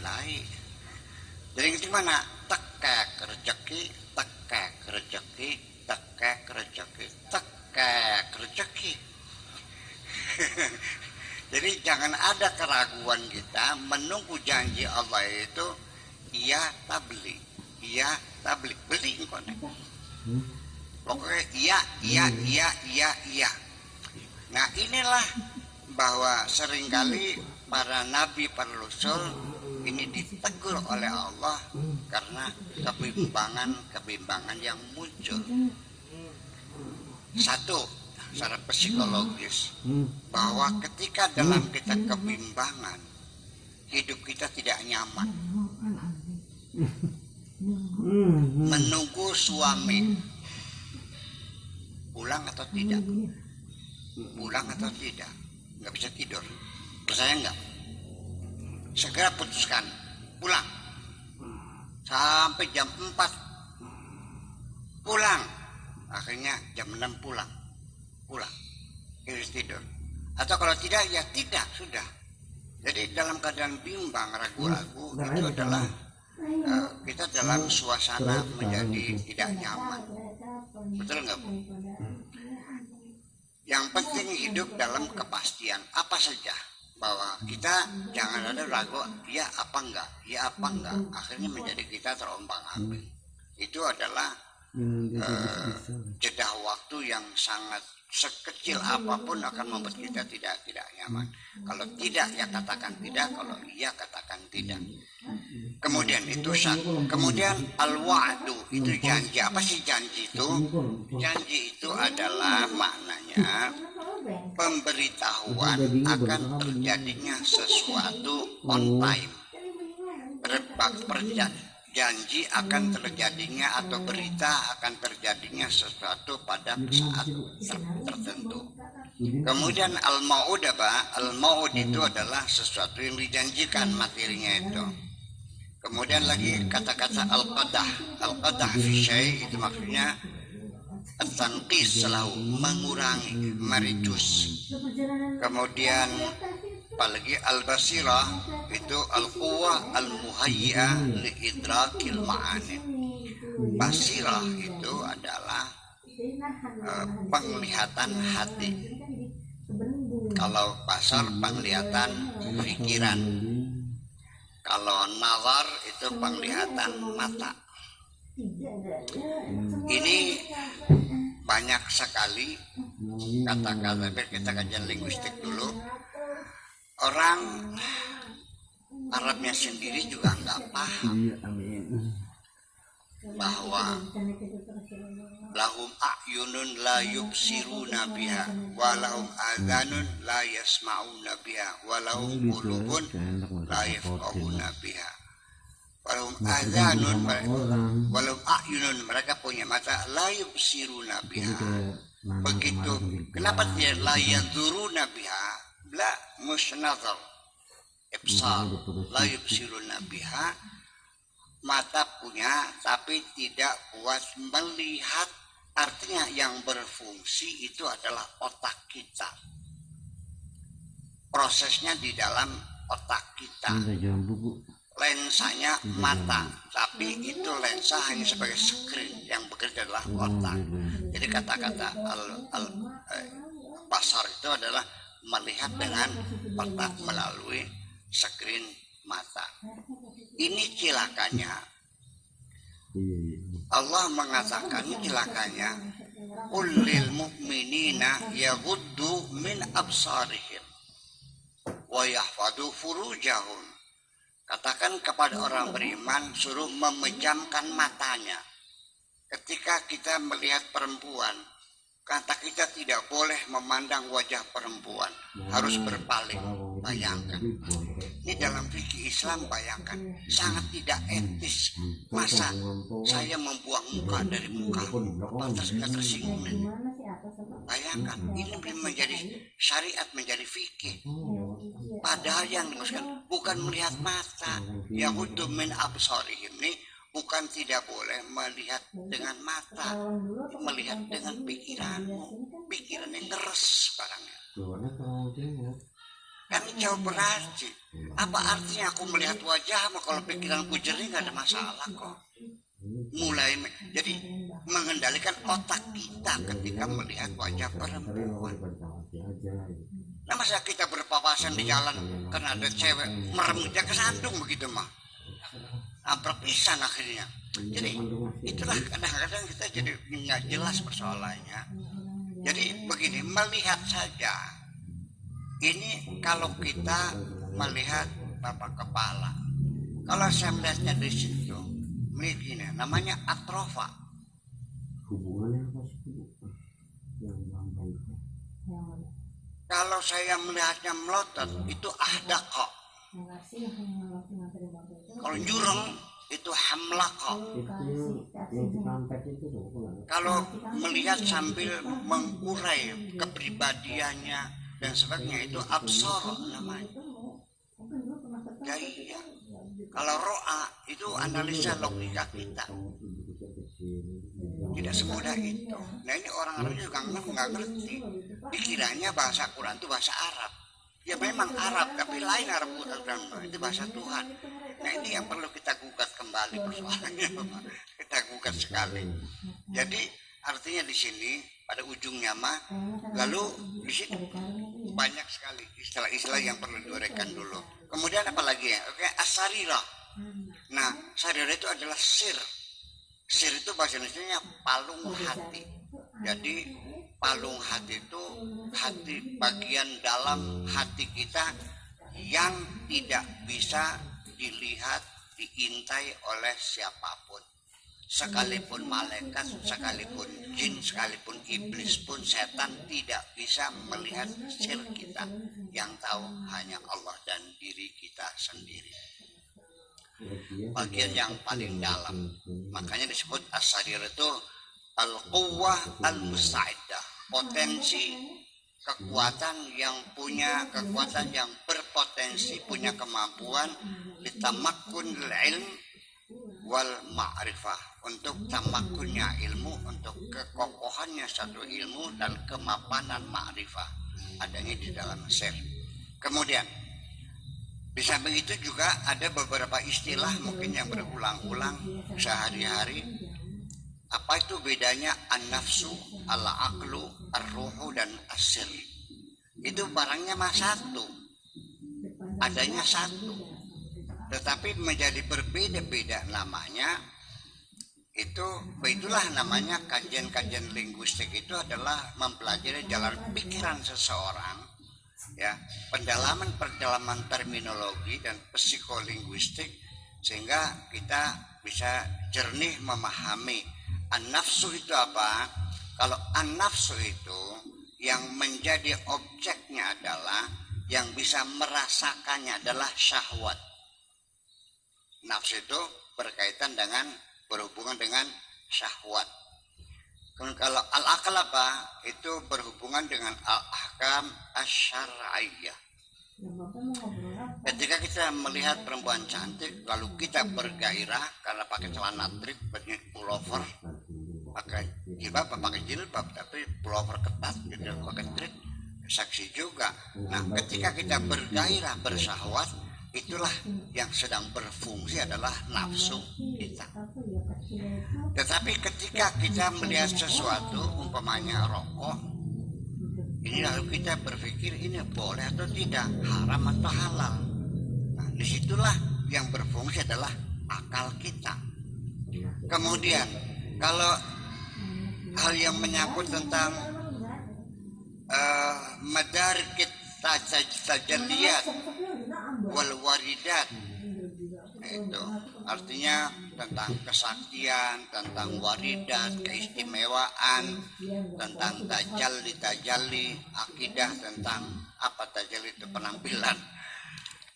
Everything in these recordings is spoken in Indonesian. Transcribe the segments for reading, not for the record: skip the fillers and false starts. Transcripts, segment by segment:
lain. Jadi gimana? Tekek rezeki, tekek rezeki, tekek rezeki, tekek rezeki. Jadi jangan ada keraguan kita menunggu janji Allah itu iya tabli, iya tabli, beli engkau nih. Pokoknya iya. Nah inilah bahwa seringkali para nabi, para rasul ini ditegur oleh Allah karena kebimbangan yang muncul. Satu, secara psikologis, bahwa ketika dalam kita kebimbangan, hidup kita tidak nyaman. Menunggu suami pulang atau tidak, nggak bisa tidur. Percaya nggak? Segera putuskan pulang sampai jam 4 pulang, akhirnya jam 6 pulang harus tidur. Atau kalau tidak ya tidak, sudah. Jadi dalam keadaan bimbang, ragu-ragu, itu adalah kita dalam suasana menjadi tidak nyaman. Betul nggak, Bu? Yang penting hidup dalam kepastian apa saja, bahwa kita jangan ada ragu, ya apa enggak, akhirnya menjadi kita terombang-ambing. Itu adalah jeda waktu yang sangat sekecil apapun akan membuat kita tidak nyaman. Kalau tidak ya katakan tidak, kalau iya katakan tidak. Kemudian itu kemudian al-wa'du itu janji. Apa sih janji itu? Janji itu adalah maknanya pemberitahuan akan terjadinya sesuatu on time. Janji akan terjadinya atau berita akan terjadinya sesuatu pada saat tertentu. Kemudian al-ma'ud apa? Al-ma'ud itu adalah sesuatu yang dijanjikan materinya itu. Kemudian lagi kata-kata al-qadah fi syai' itu maksudnya at-tanqis, selalu mengurangi, mereduce. Kemudian apalagi al-basirah itu al-quwwah al-muhayyi'ah liidrakil ma'ani. Basirah itu adalah penglihatan hati. Kalau basar penglihatan pikiran. Kalau nazar itu penglihatan mata. Ini banyak sekali kata-kata, kita kajian linguistik dulu. Orang Arabnya sendiri juga nggak paham bahwa lahum a'yunun la yubsiruna biha wa lahum adhanun la yasma'una biha wa lahum qulubun la yafqahuna biha. Walahum adhanun walahum a'yunun, mereka punya mata, la yubsiruna biha. Begitu. Kenapa tidak la yadhuruna biha? La musnazar ibsar la yubsiruna biha. Mata punya tapi tidak kuat melihat. Artinya yang berfungsi itu adalah otak kita, prosesnya di dalam otak kita. Lensanya mata, tapi itu lensa hanya sebagai screen, yang bekerja adalah otak. Jadi kata-kata basar itu adalah melihat dengan otak melalui screen mata. Ini cilakanya. Allah mengatakan cilakanya, qul lil mu'minina yaghuddu min absarihim wa yahfadhu furujahum. Katakan kepada orang beriman, suruh memejamkan matanya. Ketika kita melihat perempuan, kata kita tidak boleh memandang wajah perempuan, harus berpaling. Bayangkan, ini dalam fikih Islam, bayangkan, sangat tidak etis. Masa saya membuang muka dari muka, pantas nggak tersinggung ini. Bayangkan, ini menjadi syariat, menjadi fikih. Padahal yang dimaksudkan bukan melihat mata, yaghuddu min absarihim, ini bukan tidak boleh melihat dengan mata, melihat dengan pikiran yang ngeres sekarang. Kan jauh berarti. Apa artinya aku melihat wajahmu kalau pikiranku jernih nggak ada masalah kok. Jadi mengendalikan otak kita ketika melihat wajah perempuan. Nah masa kita berpapasan di jalan karena ada cewek meremutnya kesandung begitu mah. Perpisahan akhirnya. Jadi itulah kadang-kadang kita jadi nggak jelas persoalannya. Jadi begini, melihat saja. Ini kalau kita melihat bapak kepala. Kalau saya melihatnya di situ, begini, namanya atrofa. Hubungannya apa sih? Kalau saya melihatnya melotot, itu ahdaqa. Kalau jurang, itu hamlaqa. Kalau melihat sambil mengurai kepribadiannya dan sebagainya, itu absar namanya. Jadi, kalau ro'a itu analisa logika kita. Tidak semudah itu. Nah ini orang-orang juga nggak ngerti. Dikiranya bahasa Quran itu bahasa Arab. Ya memang Arab, tapi lain Arab Quran itu bahasa Tuhan. Nah ini yang perlu kita gugat kembali persoalannya. Kita gugat sekali. Jadi artinya di sini pada ujungnya mah, lalu di sini banyak sekali istilah-istilah yang perlu diuraikan dulu. Kemudian apa lagi ya? Oke, as-sarirah. Nah, sarirah itu adalah sir. Sir itu bahasa Indonesia palung hati. Jadi palung hati itu hati bagian dalam hati kita yang tidak bisa dilihat, diintai oleh siapapun. Sekalipun malaikat, sekalipun jin, sekalipun iblis pun, setan tidak bisa melihat sir kita. Yang tahu hanya Allah dan diri kita sendiri. Bagian yang paling dalam. Makanya disebut as-sarir itu al-quwwah al-musta'iddah. Potensi kekuatan yang berpotensi, punya kemampuan ditamakkun ilm wal ma'rifah, untuk tamakunnya ilmu, untuk kekokohannya satu ilmu dan kemapanan ma'rifah adanya di dalam sir. Kemudian bisa begitu juga ada beberapa istilah mungkin yang berulang-ulang sehari-hari. Apa itu bedanya an-nafsu, al-aqlu, ar-ruhu dan as-sir? Itu barangnya mah satu, adanya satu, tetapi menjadi berbeda-beda namanya. Itulah namanya kajian-kajian linguistik. Itu adalah mempelajari jalan pikiran seseorang, ya, pendalaman terminologi dan psikolinguistik, sehingga kita bisa jernih memahami an-nafsu itu apa. Kalau an-nafsu itu yang menjadi objeknya adalah, yang bisa merasakannya adalah syahwat. Nafsu itu berkaitan dengan, berhubungan dengan syahwat. Kalau al-aqal apa? Itu berhubungan dengan al-ahkam asy-syar'iyyah. Ketika kita melihat perempuan cantik, lalu kita bergairah karena pakai celana trik, pullover, pakai jilbab, pakai jilbab, tapi pullover ketat, gitu, pakai trik, saksi juga. Nah, ketika kita bergairah, bersyahwat, itulah yang sedang berfungsi adalah nafsu kita. Tetapi ketika kita melihat sesuatu, umpamanya rokok, ini lalu kita berpikir ini boleh atau tidak, haram atau halal. Nah, disitulah yang berfungsi adalah akal kita. Kemudian kalau hal yang menyangkut tentang madarikit tajalliyat wal waridat, itu artinya tentang kesaktian, tentang waridat, keistimewaan, tentang tajalli, akidah tentang apa tajalli itu, penampilan,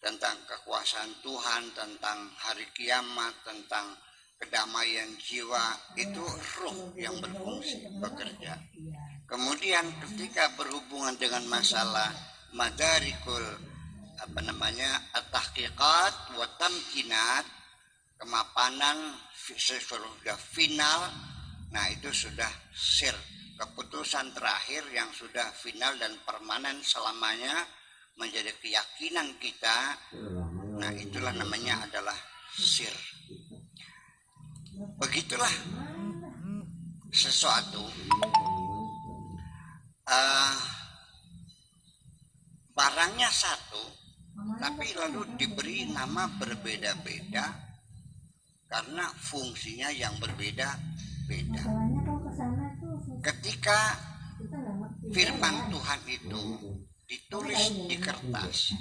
tentang kekuasaan Tuhan, tentang hari kiamat, tentang kedamaian jiwa. Itu ruh yang berfungsi, bekerja. Kemudian ketika berhubungan dengan masalah madarikul at-tahqiqat wa tamkinat, kemapanan sudah final. Nah itu sudah sir, keputusan terakhir yang sudah final dan permanen selamanya, menjadi keyakinan kita. Nah, itulah namanya adalah sir. Begitulah sesuatu barangnya satu, tapi lalu diberi nama berbeda-beda karena fungsinya yang berbeda-beda. Ketika firman Tuhan itu ditulis di kertas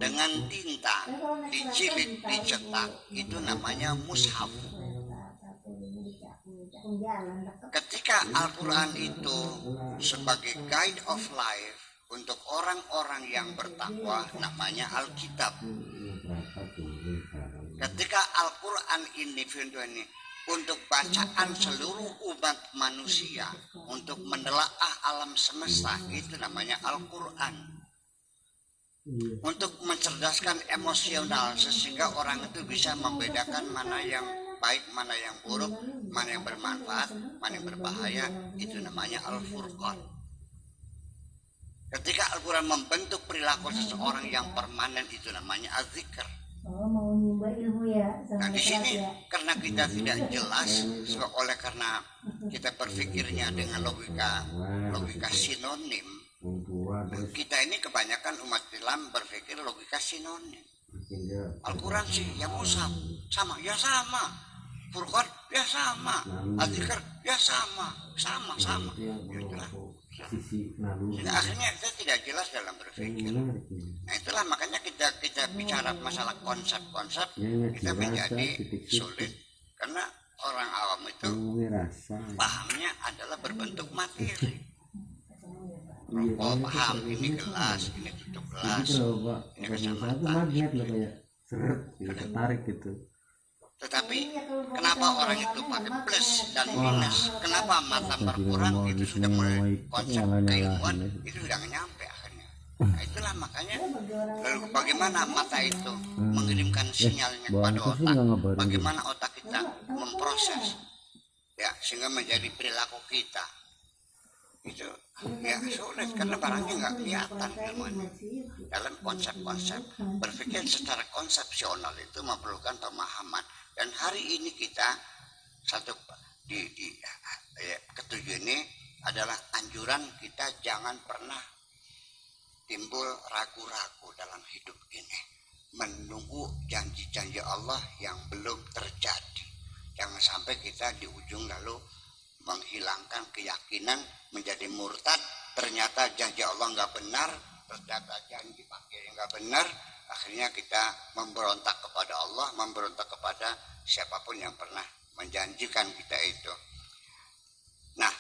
dengan tinta, dijilid, dicetak, itu namanya mushaf. Ketika Al-Quran itu sebagai guide of life untuk orang-orang yang bertakwa, namanya Alkitab. Ketika Al-Quran ini untuk bacaan seluruh umat manusia, untuk menelaah alam semesta, itu namanya Al-Quran. Untuk mencerdaskan emosional sehingga orang itu bisa membedakan mana yang baik, mana yang buruk, mana yang bermanfaat, mana yang berbahaya, itu namanya Al-Furqan. Ketika Al-Quran membentuk perilaku seseorang yang permanen, itu namanya Az-Zikr. Nah, di sini karena kita tidak jelas, oleh karena kita berpikirnya dengan logika sinonim, kita ini kebanyakan umat Islam berpikir logika sinonim. Al-Quran sih ya mushaf, sama, ya sama. Furqan ya sama, Az-Zikr ya sama. Itulah. Jadi akhirnya kita tidak jelas dalam berpikir. Nah, itulah makanya kita bicara masalah konsep-konsep, kita menjadi sulit karena orang awam itu pahamnya adalah berbentuk materi. Oh, paham ini gelas, ini tutup gelas, ini kacamata. Tertarik gitu. Tetapi kenapa orang itu pakai plus dan minus? Kenapa mata berkurang? Itu sudah mulai konsep keilmuan, itu sudah nyampe akhirnya. Nah, itulah makanya lalu bagaimana mata itu mengirimkan sinyalnya kepada otak, bagaimana otak kita memproses ya sehingga menjadi perilaku kita. Itu ya sulit karena barangnya nggak kelihatan ilmunya. Dalam konsep-konsep berpikir secara konsepsional itu memerlukan pemahaman. Dan hari ini kita satu di ketujuh ini adalah anjuran kita jangan pernah timbul ragu-ragu dalam hidup ini, menunggu janji-janji Allah yang belum terjadi. Jangan sampai kita di ujung lalu menghilangkan keyakinan, menjadi murtad, ternyata janji Allah nggak benar, ternyata janji pakai nggak benar, akhirnya kita memberontak kepada Allah, memberontak kepada siapapun yang pernah menjanjikan kita itu.